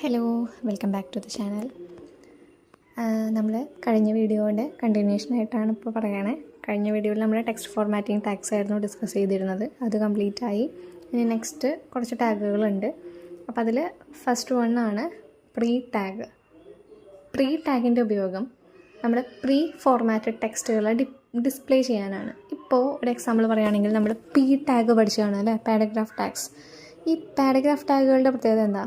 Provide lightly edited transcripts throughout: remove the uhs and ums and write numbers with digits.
Hello, welcome back to the channel. നമ്മൾ കഴിഞ്ഞ വീഡിയോയുടെ കണ്ടിന്യൂഷനായിട്ടാണ് ഇപ്പോൾ പറയണേ. കഴിഞ്ഞ വീഡിയോയിൽ നമ്മൾ ടെക്സ്റ്റ് ഫോർമാറ്റിംഗ് ടാഗ്സ് ആയിരുന്നു ഡിസ്കസ് ചെയ്തിരുന്നത്. അത് കംപ്ലീറ്റ് ആയി. ഇനി നെക്സ്റ്റ് കുറച്ച് ടാഗുകളുണ്ട്. അപ്പോൾ അതിൽ ഫസ്റ്റ് വൺ ആണ് പ്രീ ടാഗ്. പ്രീ ടാഗിൻ്റെ ഉപയോഗം നമ്മുടെ പ്രീ ഫോർമാറ്റഡ് ടെക്സ്റ്റുകളെ ഡിസ്പ്ലേ ചെയ്യാനാണ്. ഇപ്പോൾ ഒരു എക്സാമ്പിൾ പറയുകയാണെങ്കിൽ നമ്മൾ പി ടാഗ് പഠിച്ചതാണ് അല്ലേ, പാരഗ്രാഫ് ടാഗ്സ്. ഈ പാരഗ്രാഫ് ടാഗുകളുടെ പ്രത്യേകത എന്താ?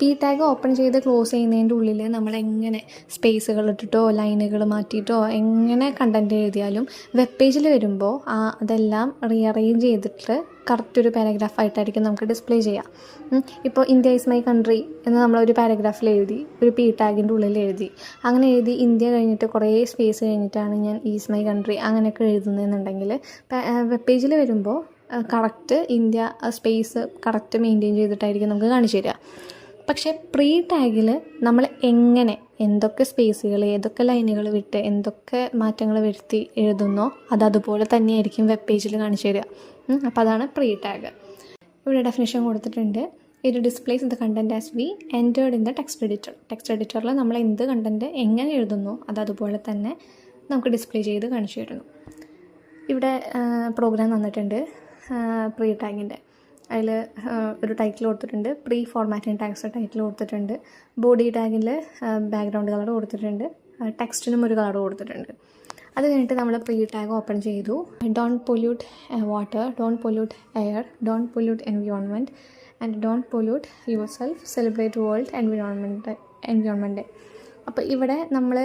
പി ടാഗ് ഓപ്പൺ ചെയ്ത് ക്ലോസ് ചെയ്യുന്നതിൻ്റെ ഉള്ളിൽ നമ്മളെങ്ങനെ സ്പേസുകൾ ഇട്ടിട്ടോ ലൈനുകൾ മാറ്റിയിട്ടോ എങ്ങനെ കണ്ടൻറ്റ് എഴുതിയാലും വെബ് പേജിൽ വരുമ്പോൾ അതെല്ലാം റീഅറേഞ്ച് ചെയ്തിട്ട് കറക്റ്റ് ഒരു പാരഗ്രാഫായിട്ടായിരിക്കും നമുക്ക് ഡിസ്പ്ലേ ചെയ്യാം. ഇപ്പോൾ ഇന്ത്യ ഈസ് മൈ കൺട്രി എന്ന് നമ്മളൊരു പാരഗ്രാഫിൽ എഴുതി, ഒരു പി ടാഗിൻ്റെ ഉള്ളിൽ എഴുതി. അങ്ങനെ എഴുതി ഇന്ത്യ കഴിഞ്ഞിട്ട് കുറേ സ്പേസ് കഴിഞ്ഞിട്ടാണ് ഞാൻ ഈസ് മൈ കൺട്രി അങ്ങനെയൊക്കെ എഴുതുന്നതെന്നുണ്ടെങ്കിൽ വെബ് പേജിൽ വരുമ്പോൾ correct India space correct maintain ചെയ്തിട്ടായിരിക്കും നമുക്ക് കാണിച്ചു തരിക. പക്ഷേ പ്രീ ടാഗിൽ നമ്മൾ എങ്ങനെ എന്തൊക്കെ സ്പേസുകൾ ഏതൊക്കെ ലൈനുകൾ വിട്ട് എന്തൊക്കെ മാറ്റങ്ങൾ വരുത്തി എഴുതുന്നോ അതുപോലെ തന്നെയായിരിക്കും വെബ് പേജിൽ കാണിച്ചു തരിക. അപ്പോൾ അതാണ് പ്രീ ടാഗ്. ഇവിടെ ഡെഫിനിഷൻ കൊടുത്തിട്ടുണ്ട്. It displays the content as we entered in the text editor. Text എഡിറ്ററിൽ നമ്മൾ എന്ത് കണ്ടൻറ്റ് എങ്ങനെ എഴുതുന്നോ അതുപോലെ തന്നെ നമുക്ക് ഡിസ്പ്ലേ ചെയ്ത് കാണിച്ചു തരുന്നു. ഇവിടെ പ്രോഗ്രാം തന്നിട്ടുണ്ട് പ്രീ ടാഗിൻ്റെ. അതിൽ ഒരു ടൈറ്റിൽ കൊടുത്തിട്ടുണ്ട്, പ്രീ ഫോർമാറ്റിംഗ് ടാഗ്സ് ടൈറ്റിൽ കൊടുത്തിട്ടുണ്ട്. ബോഡി ടാഗിൽ ബാക്ക്ഗ്രൗണ്ട് കളർ കൊടുത്തിട്ടുണ്ട്, ടെക്സ്റ്റിനും ഒരു കളർ കൊടുത്തിട്ടുണ്ട്. അത് കഴിഞ്ഞിട്ട് നമ്മൾ പ്രീ ടാഗ് ഓപ്പൺ ചെയ്തു. Don't pollute water, don't pollute air, don't pollute environment and don't pollute your self, celebrate world environment day. അപ്പോൾ ഇവിടെ നമ്മൾ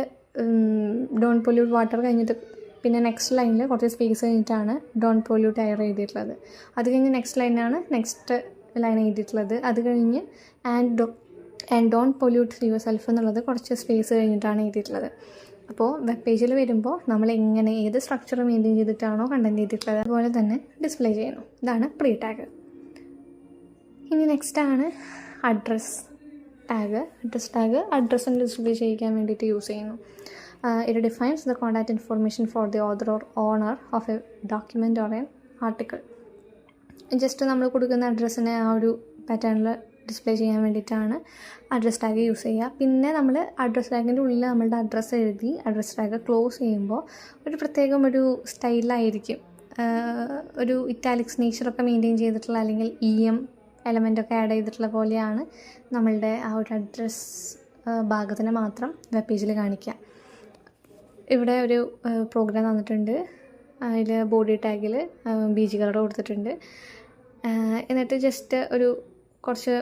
ഡോണ്ട് പൊല്യൂട്ട് വാട്ടർ കഴിഞ്ഞിട്ട് പിന്നെ നെക്സ്റ്റ് ലൈനിൽ കുറച്ച് സ്പേസ് കഴിഞ്ഞിട്ടാണ് ഡോണ്ട് പൊല്യൂട്ട് എയർ എഴുതിയിട്ടുള്ളത്. അത് കഴിഞ്ഞ് നെക്സ്റ്റ് ലൈനാണ് നെക്സ്റ്റ് ലൈൻ എഴുതിയിട്ടുള്ളത്. അത് കഴിഞ്ഞ് and don't pollute your self എന്നുള്ളത് കുറച്ച് സ്പേസ് കഴിഞ്ഞിട്ടാണ് എഴുതിയിട്ടുള്ളത്. അപ്പോൾ വെബ് പേജിൽ വരുമ്പോൾ നമ്മൾ എങ്ങനെ ഏത് സ്ട്രക്ചർ മെയിൻറ്റെയിൻ ചെയ്തിട്ടാണോ കണ്ടൻറ്റ് ചെയ്തിട്ടുള്ളത് അതുപോലെ തന്നെ ഡിസ്പ്ലേ ചെയ്യുന്നു. ഇതാണ് പ്രീ ടാഗ്. ഇനി നെക്സ്റ്റാണ് അഡ്രസ് ടാഗ്. അഡ്രസ്സിന് ഡിസ്പ്ലേ ചെയ്യിക്കാൻ വേണ്ടിയിട്ട് യൂസ് ചെയ്യുന്നു. It defines the contact information for the author or owner of a document or an article. Just നമ്മൾ കൊടുക്കുന്ന അഡ്രസ്സിനെ ആ ഒരു പാറ്റേണിൽ ഡിസ്പ്ലേ ചെയ്യാൻ വേണ്ടിയിട്ടാണ് അഡ്രസ് ടാഗ് യൂസ് ചെയ്യുക. പിന്നെ നമ്മൾ അഡ്രസ് ടാഗിൻ്റെ ഉള്ളിൽ നമ്മളുടെ അഡ്രസ്സ് എഴുതി അഡ്രസ് ടാഗ് ക്ലോസ് ചെയ്യുമ്പോൾ ഒരു പ്രത്യേകം ഒരു സ്റ്റൈലായിരിക്കും. ഒരു ഇറ്റാലിക്സ് നേച്ചറൊക്കെ മെയിൻറ്റെയിൻ ചെയ്തിട്ടുള്ള അല്ലെങ്കിൽ എലമെൻ്റൊക്കെ ആഡ് ചെയ്തിട്ടുള്ള പോലെയാണ് നമ്മളുടെ ആ ഒരു അഡ്രസ് ഭാഗത്തിനെ മാത്രം വെബ് പേജിൽ കാണിക്കുക. ഇവിടെ ഒരു പ്രോഗ്രാം തന്നിട്ടുണ്ട്. അതിൽ ബോഡി ടാഗിൽ BG കളർ കൊടുത്തിട്ടുണ്ട്. എന്നിട്ട് ജസ്റ്റ് ഒരു കുറച്ച്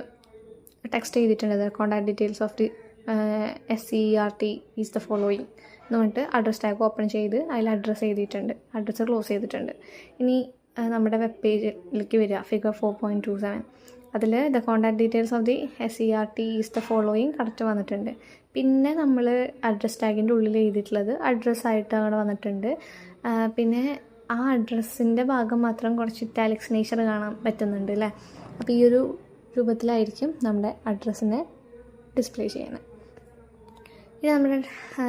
ടെക്സ്റ്റ് എഴുതിയിട്ടുണ്ട്. Contact details of the SCERT is the following എന്ന് പറഞ്ഞിട്ട് അഡ്രസ് ടാഗ് ഓപ്പൺ ചെയ്ത് അതിൽ അഡ്രസ്സ് എഴുതിയിട്ടുണ്ട്, അഡ്രസ്സ് ക്ലോസ് ചെയ്തിട്ടുണ്ട്. ഇനി നമ്മുടെ വെബ് പേജിലേക്ക് വരിക, ഫിഗർ 4.27. അതിൽ the contact details of the SCERT is the following correct വന്നിട്ടുണ്ട്. പിന്നെ നമ്മൾ അഡ്രസ് ടാഗിൻ്റെ ഉള്ളിൽ എഴുതിയിട്ടുള്ളത് അഡ്രസ്സായിട്ട് അവിടെ വന്നിട്ടുണ്ട്. പിന്നെ ആ അഡ്രസ്സിൻ്റെ ഭാഗം മാത്രം കുറച്ച് ഇറ്റാലിക്സ് നേച്ചർ കാണാൻ പറ്റുന്നുണ്ട് അല്ലേ. അപ്പോൾ ഈ ഒരു രൂപത്തിലായിരിക്കും നമ്മുടെ അഡ്രസ്സിനെ ഡിസ്പ്ലേ ചെയ്യുന്നത്. ഇത് നമ്മുടെ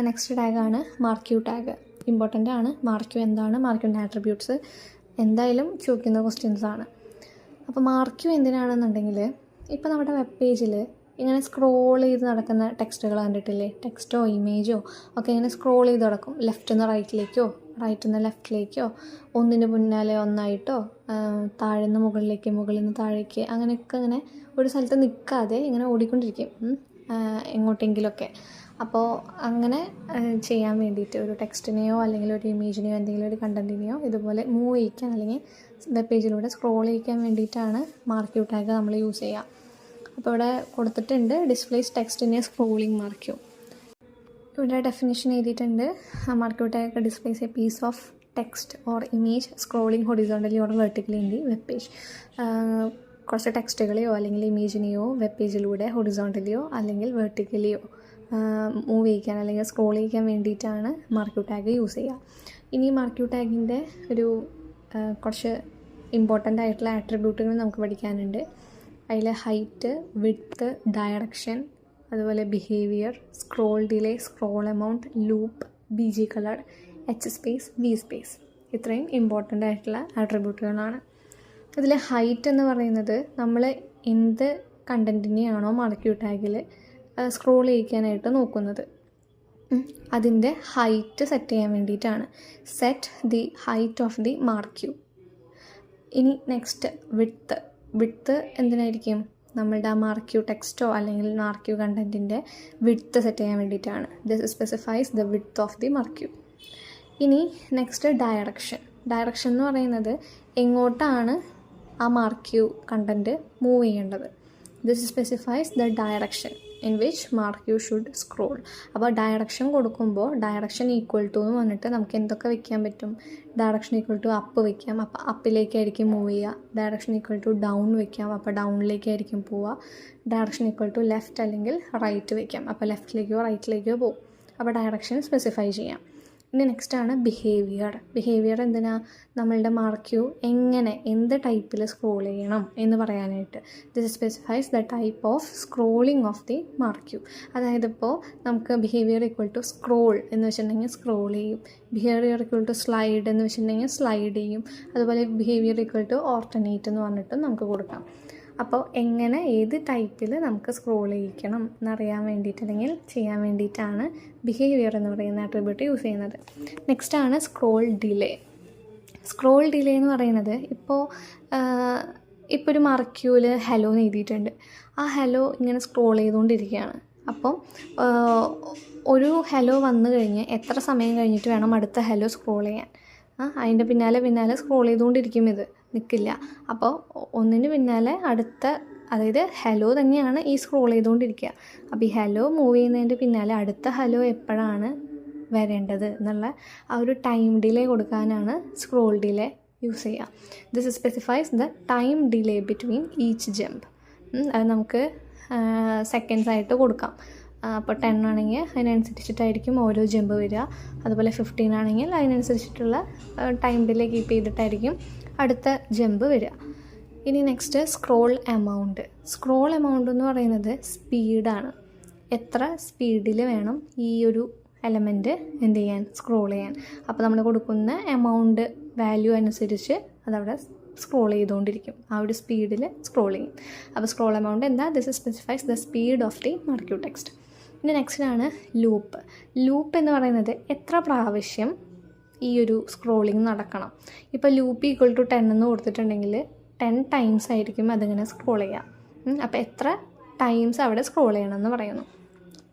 നെക്സ്റ്റ് ടാഗാണ് മാർക്ക് യു ടാഗ്. ഇമ്പോർട്ടൻ്റ് ആണ്. മാർക്ക് യു എന്താണ്, മാർക്ക് യുൻ്റെ ആട്രിബ്യൂട്ട്സ് എന്തായാലും ചോദിക്കുന്ന ക്വസ്റ്റ്യൻസ് ആണ്. അപ്പോൾ മാർക്ക് യു എന്തിനാണെന്നുണ്ടെങ്കിൽ ഇപ്പോൾ നമ്മുടെ വെബ് പേജിൽ ഇങ്ങനെ സ്ക്രോൾ ചെയ്ത് നടക്കുന്ന ടെക്സ്റ്റുകൾ കണ്ടിട്ടില്ലേ, ടെക്സ്റ്റോ ഇമേജോ ഒക്കെ ഇങ്ങനെ സ്ക്രോൾ ചെയ്ത് നടക്കും. ലെഫ്റ്റിൽ നിന്ന് റൈറ്റിലേക്കോ റൈറ്റിൽ നിന്ന് ലെഫ്റ്റിലേക്കോ ഒന്നിന് പിന്നാലെ ഒന്നായിട്ടോ താഴെ നിന്ന് മുകളിലേക്ക് മുകളിൽ നിന്ന് താഴേക്ക് അങ്ങനെയൊക്കെ ഇങ്ങനെ ഒരു സ്ഥലത്ത് നിൽക്കാതെ ഇങ്ങനെ ഓടിക്കൊണ്ടിരിക്കും എങ്ങോട്ടെങ്കിലുമൊക്കെ. അപ്പോൾ അങ്ങനെ ചെയ്യാൻ വേണ്ടിയിട്ട് ഒരു ടെക്സ്റ്റിനെയോ അല്ലെങ്കിൽ ഒരു ഇമേജിനെയോ എന്തെങ്കിലും ഒരു കണ്ടൻറ്റിനെയോ ഇതുപോലെ മൂവ് ചെയ്യിക്കാൻ അല്ലെങ്കിൽ വെബ് പേജിലൂടെ സ്ക്രോൾ ചെയ്യിക്കാൻ വേണ്ടിയിട്ടാണ് മാർക്ക് യു ടാഗ് നമ്മൾ യൂസ് ചെയ്യുക. അപ്പോൾ ഇവിടെ കൊടുത്തിട്ടുണ്ട് displays text in a scrolling marquee. ഇവിടെ ഡെഫിനിഷൻ എഴുതിയിട്ടുണ്ട്. Marquee tag displays a piece of text or image scrolling horizontally or vertically in the web page. കുറച്ച് ടെക്സ്റ്റുകളെയോ അല്ലെങ്കിൽ ഇമേജിനെയോ വെബ് പേജിലൂടെ ഹൊറിസോണ്ടലിയോ അല്ലെങ്കിൽ വെർട്ടിക്കലിയോ മൂവ് ചെയ്യിക്കാൻ അല്ലെങ്കിൽ സ്ക്രോൾ ചെയ്യിക്കാൻ വേണ്ടിയിട്ടാണ് മാർക്ക് യു ടാഗ് യൂസ് ചെയ്യുക. ഇനി മാർക്ക് യു ടാഗിൻ്റെ ഒരു കുറച്ച് ഇമ്പോർട്ടൻ്റ് ആയിട്ടുള്ള ആട്രിബ്യൂട്ടുകൾ നമുക്ക് പഠിക്കാനുണ്ട്. അതിൽ ഹൈറ്റ്, വിഡ്ത്ത്, ഡയറക്ഷൻ, അതുപോലെ behaviour, scroll delay, scroll amount, loop, BG colour, H space, V space. ഇത്രയും ഇമ്പോർട്ടൻ്റ് ആയിട്ടുള്ള ആട്രിബ്യൂട്ടുകളാണ്. ഇതിൽ ഹൈറ്റ് എന്ന് പറയുന്നത് നമ്മൾ എന്ത് കണ്ടൻറ്റിനെയാണോ മാർക്ക് യു ടാഗിൽ സ്ക്രോൾ ചെയ്യിക്കാനായിട്ട് നോക്കുന്നത്. അതിൻ്റെ ഹൈറ്റ് സെറ്റ് ചെയ്യാൻ വേണ്ടിയിട്ടാണ്. Set the height of the marquee. ഇനി നെക്സ്റ്റ് വിഡ്ത്ത് എന്തിനായിരിക്കും? നമ്മളുടെ ആ മാർക്ക് യു ടെക്സ്റ്റോ അല്ലെങ്കിൽ മാർക്ക് യു കണ്ടൻറ്റിൻ്റെ വിഡ്ത്ത് സെറ്റ് ചെയ്യാൻ വേണ്ടിയിട്ടാണ്. This specifies the width of the marquee. ഇനി നെക്സ്റ്റ് ഡയറക്ഷൻ എന്ന് പറയുന്നത് എങ്ങോട്ടാണ് ആ മാർക്ക് യു കണ്ടൻറ്റ് മൂവ് ചെയ്യേണ്ടത്. This specifies the direction in which marquee should scroll. അപ്പോൾ ഡയറക്ഷൻ കൊടുക്കുമ്പോൾ ഡയറക്ഷൻ ഈക്വൽ ടു എന്ന് പറഞ്ഞിട്ട് നമുക്ക് എന്തൊക്കെ വെക്കാൻ പറ്റും? ഡയറക്ഷൻ ഈക്വൽ ടു അപ്പ് വെക്കാം, അപ്പോൾ അപ്പിലേക്കായിരിക്കും മൂവ് ചെയ്യുക. ഡയറക്ഷൻ ഈക്വൽ ടു ഡൗൺ വെക്കാം, അപ്പോൾ ഡൗണിലേക്കായിരിക്കും പോവുക. ഡയറക്ഷൻ ഈക്വൽ ടു ലെഫ്റ്റ് അല്ലെങ്കിൽ റൈറ്റ് വെക്കാം, അപ്പോൾ ലെഫ്റ്റിലേക്കോ റൈറ്റിലേക്കോ പോകും. അപ്പോൾ ഡയറക്ഷൻ സ്പെസിഫൈ ചെയ്യാം. ഇനി നെക്സ്റ്റാണ് ബിഹേവിയർ എന്തിനാ? നമ്മളുടെ മാർക്ക് യു എങ്ങനെ എന്ത് ടൈപ്പിൽ സ്ക്രോൾ ചെയ്യണം എന്ന് പറയാനായിട്ട്. This specifies the type of scrolling of the marquee. അതായത് ഇപ്പോൾ നമുക്ക് ബിഹേവിയർ ഈക്വൽ ടു സ്ക്രോൾ എന്ന് വെച്ചിട്ടുണ്ടെങ്കിൽ സ്ക്രോൾ ചെയ്യും. ബിഹേവിയർ ഈക്വൽ ടു സ്ലൈഡ് എന്ന് വെച്ചിട്ടുണ്ടെങ്കിൽ സ്ലൈഡ് ചെയ്യും. അതുപോലെ ബിഹേവിയർ ഈക്വൽ ടു ഓൾട്ടർനേറ്റ് എന്ന് പറഞ്ഞിട്ട് നമുക്ക് കൊടുക്കാം. അപ്പോൾ എങ്ങനെ ഏത് ടൈപ്പിൽ നമുക്ക് സ്ക്രോൾ ചെയ്യിക്കണം എന്നറിയാൻ വേണ്ടിയിട്ട് അല്ലെങ്കിൽ ചെയ്യാൻ വേണ്ടിയിട്ടാണ് ബിഹേവിയർ എന്ന് പറയുന്ന ആട്രിബ്യൂട്ട് യൂസ് ചെയ്യുന്നത്. നെക്സ്റ്റാണ് സ്ക്രോൾ ഡിലേ എന്ന് പറയുന്നത് ഇപ്പോൾ ഒരു മാർക്ക് യുവിൽ ഹലോ എന്ന് എഴുതിയിട്ടുണ്ട്. ആ ഹലോ ഇങ്ങനെ സ്ക്രോൾ ചെയ്തുകൊണ്ടിരിക്കുകയാണ്. അപ്പം ഒരു ഹലോ വന്നു കഴിഞ്ഞ് എത്ര സമയം കഴിഞ്ഞിട്ട് വേണം അടുത്ത ഹലോ സ്ക്രോൾ ചെയ്യാൻ? അതിൻ്റെ പിന്നാലെ സ്ക്രോൾ ചെയ്തുകൊണ്ടിരിക്കും, ഇത് നിൽക്കില്ല. അപ്പോൾ ഒന്നിന് പിന്നാലെ അടുത്ത, അതായത് ഹലോ തന്നെയാണ് ഈ സ്ക്രോൾ ചെയ്തുകൊണ്ടിരിക്കുക. അപ്പോൾ ഈ ഹലോ മൂവ് ചെയ്യുന്നതിൻ്റെ പിന്നാലെ അടുത്ത ഹലോ എപ്പോഴാണ് വരേണ്ടത് എന്നുള്ള ആ ഒരു ടൈം ഡിലേ കൊടുക്കാനാണ് സ്ക്രോൾ ഡിലേ യൂസ് ചെയ്യുക. This specifies the time delay between each jump. അത് നമുക്ക് സെക്കൻഡ്സ് ആയിട്ട് കൊടുക്കാം. അപ്പോൾ 10 ആണെങ്കിൽ അതിനനുസരിച്ചിട്ടായിരിക്കും ഓരോ ജമ്പ് വരിക. അതുപോലെ 15 ആണെങ്കിൽ അതിനനുസരിച്ചിട്ടുള്ള ടൈം ഡിലേ കീപ്പ് ചെയ്തിട്ടായിരിക്കും അടുത്ത ജമ്പ് വരിക. ഇനി നെക്സ്റ്റ് സ്ക്രോൾ എമൗണ്ട് എന്ന് പറയുന്നത് സ്പീഡാണ്. എത്ര സ്പീഡിൽ വേണം ഈ ഒരു എലമെൻറ്റ് എന്ത് ചെയ്യാൻ? സ്ക്രോൾ ചെയ്യാൻ. അപ്പോൾ നമ്മൾ കൊടുക്കുന്ന എമൗണ്ട് വാല്യൂ അനുസരിച്ച് അതവിടെ സ്ക്രോൾ ചെയ്തുകൊണ്ടിരിക്കും. ആ ഒരു സ്പീഡിൽ സ്ക്രോൾ ചെയ്യും. അപ്പോൾ സ്ക്രോൾ എമൗണ്ട് എന്താ? This specifies the speed of the marquee text. പിന്നെ നെക്സ്റ്റാണ് ലൂപ്പ് എന്ന് പറയുന്നത് എത്ര പ്രാവശ്യം ഈ ഒരു സ്ക്രോളിങ് നടക്കണം. ഇപ്പോൾ ലൂപ്പ് ഈക്വൽ ടു 10 എന്ന് കൊടുത്തിട്ടുണ്ടെങ്കിൽ 10 ടൈംസ് ആയിരിക്കും അതിങ്ങനെ സ്ക്രോൾ ചെയ്യുക. അപ്പോൾ എത്ര ടൈംസ് അവിടെ സ്ക്രോൾ ചെയ്യണം എന്ന് പറയുന്നു.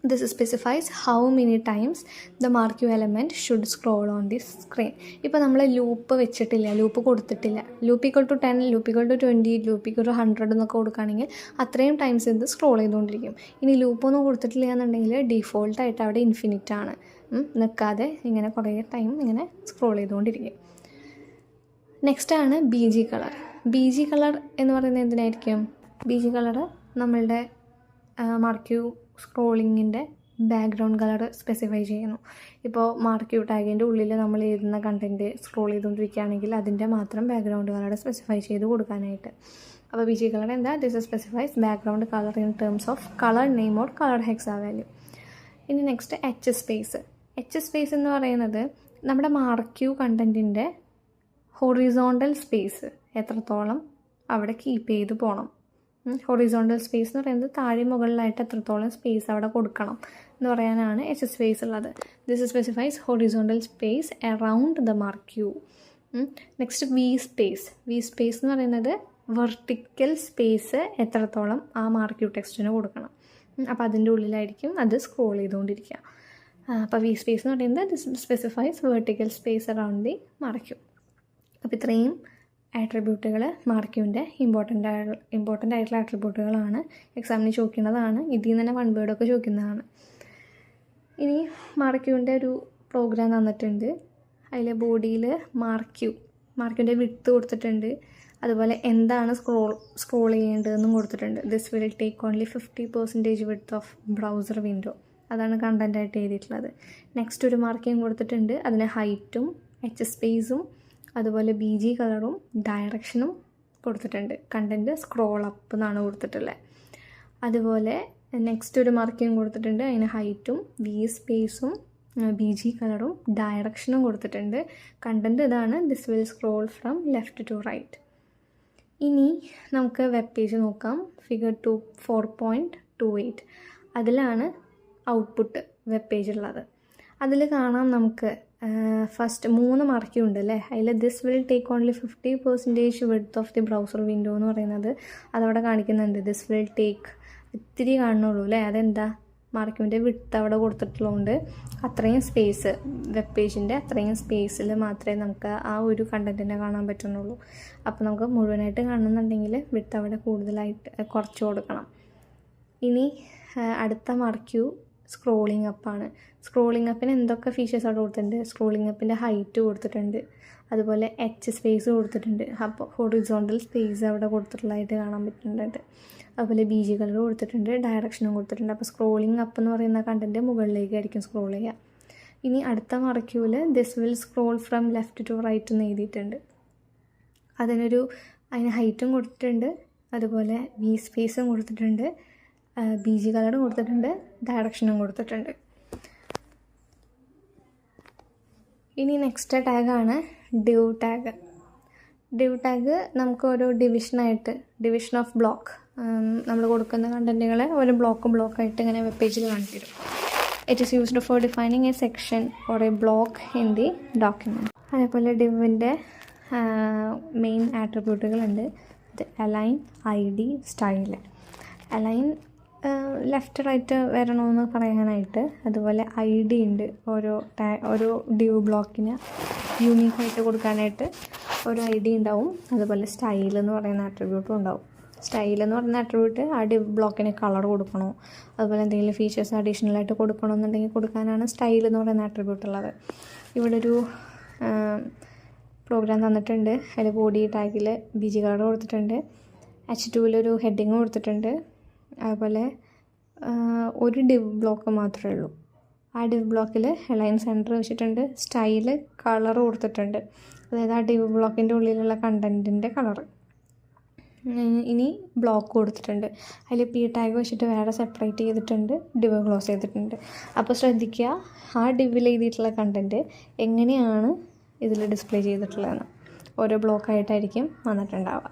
This specifies how many times the marquee element should scroll on the screen. ഇപ്പോൾ നമ്മൾ ലൂപ്പ് വെച്ചിട്ടില്ല, ലൂപ്പ് കൊടുത്തിട്ടില്ല. Loop equal to 10, loop equal to 20, loop equal to 100 എന്നൊക്കെ കൊടുക്കുകയാണെങ്കിൽ അത്രയും ടൈംസ് ഇത് സ്ക്രോൾ ചെയ്തുകൊണ്ടിരിക്കും. ഇനി ലൂപ്പൊന്നും കൊടുത്തിട്ടില്ല എന്നുണ്ടെങ്കിൽ ഡീഫോൾട്ടായിട്ട് അവിടെ ഇൻഫിനിറ്റ് ആണ്, നിൽക്കാതെ ഇങ്ങനെ കുറേ ടൈം ഇങ്ങനെ സ്ക്രോൾ ചെയ്തുകൊണ്ടിരിക്കും. നെക്സ്റ്റാണ് ബി ജി കളർ എന്ന് പറയുന്നത് എന്തിനായിരിക്കും? ബി ജി കളർ നമ്മളുടെ മാർക്ക് യു സ്ക്രോളിങ്ങിൻ്റെ ബാക്ക്ഗ്രൗണ്ട് കളർ സ്പെസിഫൈ ചെയ്യുന്നു. ഇപ്പോൾ മാർക്ക് യു ടാഗിൻ്റെ ഉള്ളിൽ നമ്മൾ എഴുതുന്ന കണ്ടൻറ്റ് സ്ക്രോൾ ചെയ്തുകൊണ്ടിരിക്കുകയാണെങ്കിൽ അതിൻ്റെ മാത്രം ബാക്ക്ഗ്രൗണ്ട് കളർ സ്പെസിഫൈ ചെയ്ത് കൊടുക്കാനായിട്ട്. അപ്പോൾ ബി ജി കളർ എന്താ? This specifies background colour in terms of colour name or colour hexa value. ഇനി നെക്സ്റ്റ് എച്ച് സ്പേസ് എന്ന് പറയുന്നത് നമ്മുടെ മാർക്ക് യു കണ്ടൻറ്റിൻ്റെ ഹൊറിസോണ്ടൽ സ്പേസ് എത്രത്തോളം അവിടെ കീപ്പ് ചെയ്ത് പോകണം. ഹൊറിസോണ്ടൽ സ്പേസ് എന്ന് പറയുന്നത് താഴെ മുകളിലായിട്ട് എത്രത്തോളം സ്പേസ് അവിടെ കൊടുക്കണം എന്ന് പറയാനാണ് എച്ച് സ്പേസ് ഉള്ളത്. This specifies horizontal space around the marquee. Next V space എന്ന് പറയുന്നത് വെർട്ടിക്കൽ സ്പേസ് എത്രത്തോളം ആ മാർക്ക് യു ടെക്സ്റ്റിന് കൊടുക്കണം. അപ്പോൾ അതിൻ്റെ ഉള്ളിലായിരിക്കും അത് സ്ക്രോൾ ചെയ്തുകൊണ്ടിരിക്കുക. അപ്പോൾ വി സ്പേസ് എന്ന് പറയുന്നത് this specifies vertical space around the marquee. അപ്പോൾ ഇത്രയും ആട്രിബ്യൂട്ടുകൾ മാർക്ക് യുവിൻ്റെ ഇമ്പോർട്ടൻ്റ് ആയിട്ടുള്ള ആട്രിബ്യൂട്ടുകളാണ്. എക്സാമിന് ചോദിക്കുന്നതാണ്. ഇതിൽ നിന്ന് തന്നെ 1 വേർഡൊക്കെ ചോദിക്കുന്നതാണ്. ഇനി മാർക്ക് യുവിൻ്റെ ഒരു പ്രോഗ്രാം തന്നിട്ടുണ്ട്. അതിൽ ബോഡിയിൽ മാർക്ക് യുവിൻ്റെ വിഡ്ത്ത് കൊടുത്തിട്ടുണ്ട്. അതുപോലെ എന്താണ് സ്ക്രോൾ ചെയ്യേണ്ടതെന്നും കൊടുത്തിട്ടുണ്ട്. This will take only 50% width of browser window. അതാണ് കണ്ടൻറ്റായിട്ട് എഴുതിയിട്ടുള്ളത്. നെക്സ്റ്റ് ഒരു മാർക്കിങ് കൊടുത്തിട്ടുണ്ട്. അതിന് ഹൈറ്റും എച്ച് സ്പേസും അതുപോലെ ബി ജി കളറും ഡയറക്ഷനും കൊടുത്തിട്ടുണ്ട്. കണ്ടൻറ്റ് സ്ക്രോൾ അപ്പ് എന്നാണ് കൊടുത്തിട്ടുള്ളത്. അതുപോലെ നെക്സ്റ്റ് ഒരു മാർക്കിങ് കൊടുത്തിട്ടുണ്ട്. അതിന് ഹൈറ്റും വി സ്പേസും ബി ജി കളറും ഡയറക്ഷനും കൊടുത്തിട്ടുണ്ട്. കണ്ടൻറ്റ് ഇതാണ്. This will scroll from left to right. ഇനി നമുക്ക് വെബ് പേജ് നോക്കാം. ഫിഗർ 4.28 അതിലാണ് ഔട്ട്പുട്ട് വെബ് പേജ് ഉള്ളത്. അതിൽ കാണാം നമുക്ക് ഫസ്റ്റ് 3 മാർക്കിംഗ് ഉണ്ട് അല്ലേ. അതിൽ this will take only 50% width of the browser window എന്ന് പറയുന്നത് അതവിടെ കാണിക്കുന്നുണ്ട്. ദിസ് വിൽ ടേക്ക് ഇത്തിരി കാണുന്നുള്ളൂ അല്ലേ. അതെന്താ, മാർക്കിൻ്റെ വിഡ്ത്ത് അവിടെ കൊടുത്തിട്ടുള്ളതുകൊണ്ട് അത്രയും സ്പേസ്, വെബ് പേജിൻ്റെ അത്രയും സ്പേസിൽ മാത്രമേ നമുക്ക് ആ ഒരു കണ്ടൻറ്റിനെ കാണാൻ പറ്റുന്നുള്ളൂ. അപ്പോൾ നമുക്ക് മുഴുവനായിട്ട് കാണുന്നുണ്ടെങ്കിൽ വിഡ്ത്ത് അവിടെ കൂടുതലായിട്ട് കുറച്ച് കൊടുക്കണം. ഇനി അടുത്ത മാർക്ക് സ്ക്രോളിംഗ് അപ്പാണ്. സ്ക്രോളിംഗ് അപ്പിന് എന്തൊക്കെ ഫീച്ചേഴ്സ് അവിടെ കൊടുത്തിട്ടുണ്ട്. സ്ക്രോളിംഗ് അപ്പിൻ്റെ ഹൈറ്റ് കൊടുത്തിട്ടുണ്ട്, അതുപോലെ എച്ച് സ്പേസ് കൊടുത്തിട്ടുണ്ട്. അപ്പോൾ ഹൊറിസോണ്ടൽ സ്പേസ് അവിടെ കൊടുത്തിട്ടുള്ളതായിട്ട് കാണാൻ പറ്റുന്നുണ്ട്. അതുപോലെ BG കളർ കൊടുത്തിട്ടുണ്ട്, ഡയറക്ഷനും കൊടുത്തിട്ടുണ്ട്. അപ്പോൾ സ്ക്രോളിംഗ് അപ്പ് എന്ന് പറയുന്ന കണ്ടൻറ്റ് മുകളിലേക്കായിരിക്കും സ്ക്രോൾ ചെയ്യുക. ഇനി അടുത്ത മാർക്യൂവിൽ this will scroll from left to right എന്ന് എഴുതിയിട്ടുണ്ട്. അതിന് ഹൈറ്റും കൊടുത്തിട്ടുണ്ട്, അതുപോലെ V സ്പേസും കൊടുത്തിട്ടുണ്ട്, BG കളറും കൊടുത്തിട്ടുണ്ട്, ഡയറക്ഷനും കൊടുത്തിട്ടുണ്ട്. ഇനി നെക്സ്റ്റ് ടാഗാണ് div ടാഗ്. div ടാഗ് നമുക്ക് ഓരോ ഡിവിഷൻ ഓഫ് ബ്ലോക്ക്, നമ്മൾ കൊടുക്കുന്ന കണ്ടൻറ്റുകളെ ഒരു ബ്ലോക്കായിട്ട് ഇങ്ങനെ വെബ് പേജിൽ കാണിച്ചു തരും. It is used for defining a section or a block in the document. അതേപോലെ ഡിവിൻ്റെ മെയിൻ ആട്രിബ്യൂട്ടുകളുണ്ട്. ഇത് align, ID, style. Align left right വരണമെന്ന് പറയാനായിട്ട്, അതുപോലെ ID ഉണ്ട്. ഓരോ div ബ്ലോക്കിന് യൂണീക്കായിട്ട് കൊടുക്കാനായിട്ട് ഒരു ID ഉണ്ടാവും. അതുപോലെ സ്റ്റൈൽ എന്ന് പറയുന്ന ആട്രിബ്യൂട്ടും ഉണ്ടാവും. സ്റ്റൈൽ എന്ന് പറയുന്ന ആട്രിബ്യൂട്ട് ആ div ബ്ലോക്കിന് കളർ കൊടുക്കണോ, അതുപോലെ എന്തെങ്കിലും ഫീച്ചേഴ്സ് അഡീഷണലായിട്ട് കൊടുക്കണമെന്നുണ്ടെങ്കിൽ കൊടുക്കാനാണ് സ്റ്റൈൽ എന്ന് പറയുന്ന ആട്രിബ്യൂട്ട് ഉള്ളത്. ഇവിടെ ഒരു പ്രോഗ്രാം തന്നിട്ടുണ്ട്. അതിൽ ബോഡി ടാഗിൽ BG കളർ കൊടുത്തിട്ടുണ്ട്, H2 ഹെഡിങ് കൊടുത്തിട്ടുണ്ട്. അതുപോലെ ഒരു div ബ്ലോക്ക് മാത്രമേ ഉള്ളൂ. ആ div ബ്ലോക്കിൽ അലൈൻ സെൻറ്റർ വെച്ചിട്ടുണ്ട്, സ്റ്റൈൽ കളർ കൊടുത്തിട്ടുണ്ട്, അതായത് ആ div ബ്ലോക്കിൻ്റെ ഉള്ളിലുള്ള കണ്ടൻറ്റിൻ്റെ കളറ്. ഇനി ബ്ലോക്ക് കൊടുത്തിട്ടുണ്ട്, അതിൽ P ടാഗ് വെച്ചിട്ട് വേറെ സെപ്പറേറ്റ് ചെയ്തിട്ടുണ്ട്, div ക്ലോസ് ചെയ്തിട്ടുണ്ട്. അപ്പോൾ ശ്രദ്ധിക്കുക, ആ divൽ എഴുതിയിട്ടുള്ള കണ്ടൻറ്റ് എങ്ങനെയാണ് ഇതിൽ ഡിസ്പ്ലേ ചെയ്തിട്ടുള്ളതെന്ന്. ഓരോ ബ്ലോക്കായിട്ടായിരിക്കും വന്നിട്ടുണ്ടാവുക.